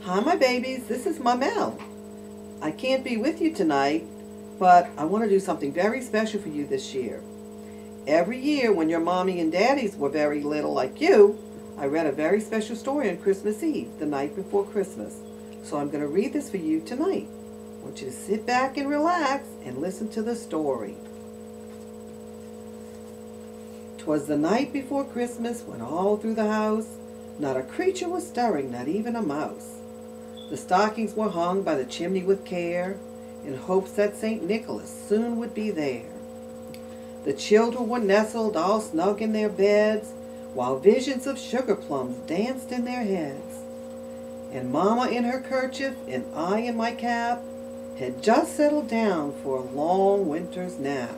Hi, my babies. This is MaMel. I can't be with you tonight, but I want to do something very special for you this year. Every year when your mommy and daddies were very little like you, I read a very special story on Christmas Eve, the night before Christmas. So I'm going to read this for you tonight. I want you to sit back and relax and listen to the story. 'Twas the night before Christmas when all through the house not a creature was stirring, not even a mouse. The stockings were hung by the chimney with care, in hopes that St. Nicholas soon would be there. The children were nestled all snug in their beds, while visions of sugar plums danced in their heads. And Mama in her kerchief and I in my cap had just settled down for a long winter's nap.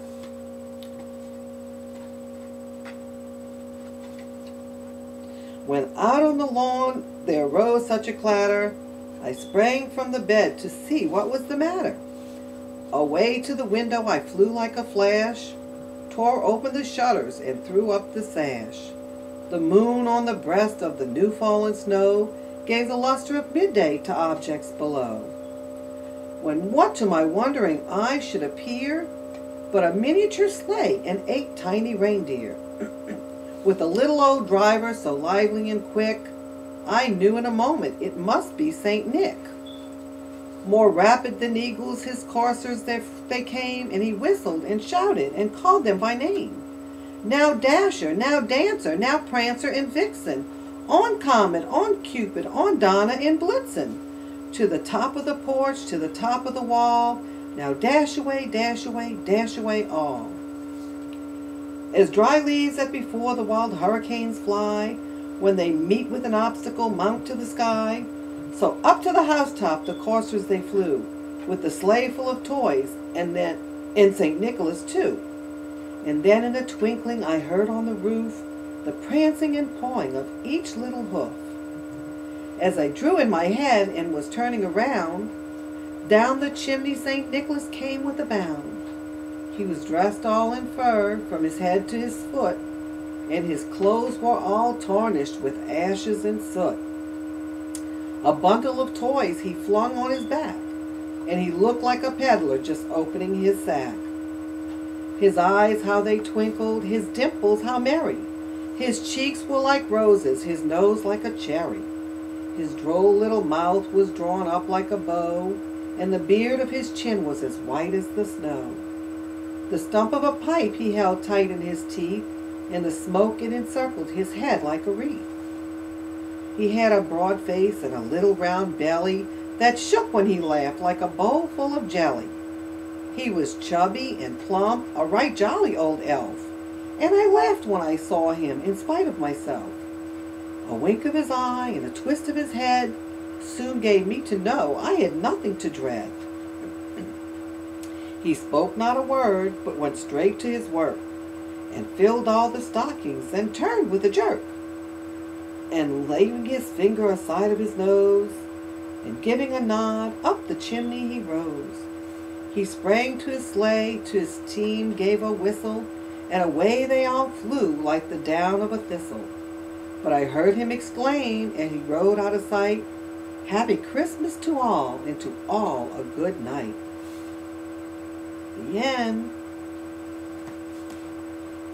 When out on the lawn there arose such a clatter, I sprang from the bed to see what was the matter. Away to the window I flew like a flash, tore open the shutters and threw up the sash. The moon on the breast of the new-fallen snow gave the luster of midday to objects below. When what to my wondering eyes should appear but a miniature sleigh and 8 tiny reindeer. With a little old driver so lively and quick, I knew in a moment it must be St. Nick. More rapid than eagles his coursers they came, and he whistled and shouted and called them by name. Now Dasher, now Dancer, now Prancer and Vixen, on Comet, on Cupid, on Donna and Blitzen, to the top of the porch, to the top of the wall, now dash away, dash away, dash away all. As dry leaves that before the wild hurricanes fly, when they meet with an obstacle mount to the sky, so up to the housetop the coursers they flew, with the sleigh full of toys, and St. Nicholas too. And then in a twinkling I heard on the roof the prancing and pawing of each little hoof. As I drew in my head and was turning around, down the chimney St. Nicholas came with a bound. He was dressed all in fur from his head to his foot, and his clothes were all tarnished with ashes and soot. A bundle of toys he flung on his back, and he looked like a peddler just opening his sack. His eyes, how they twinkled, his dimples, how merry. His cheeks were like roses, his nose like a cherry. His droll little mouth was drawn up like a bow, and the beard of his chin was as white as the snow. The stump of a pipe he held tight in his teeth, and the smoke it encircled his head like a wreath. He had a broad face and a little round belly that shook when he laughed like a bowl full of jelly. He was chubby and plump, a right jolly old elf, and I laughed when I saw him in spite of myself. A wink of his eye and a twist of his head soon gave me to know I had nothing to dread. He spoke not a word, but went straight to his work, and filled all the stockings, and turned with a jerk. And laying his finger aside of his nose, and giving a nod, up the chimney he rose. He sprang to his sleigh, to his team gave a whistle, and away they all flew like the down of a thistle. But I heard him exclaim, and he rode out of sight, "Happy Christmas to all, and to all a good night." The end.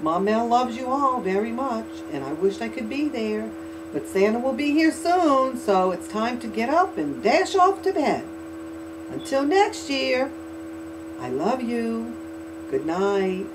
MaMel loves you all very much, and I wish I could be there, but Santa will be here soon, so it's time to get up and dash off to bed. Until next year, I love you. Good night.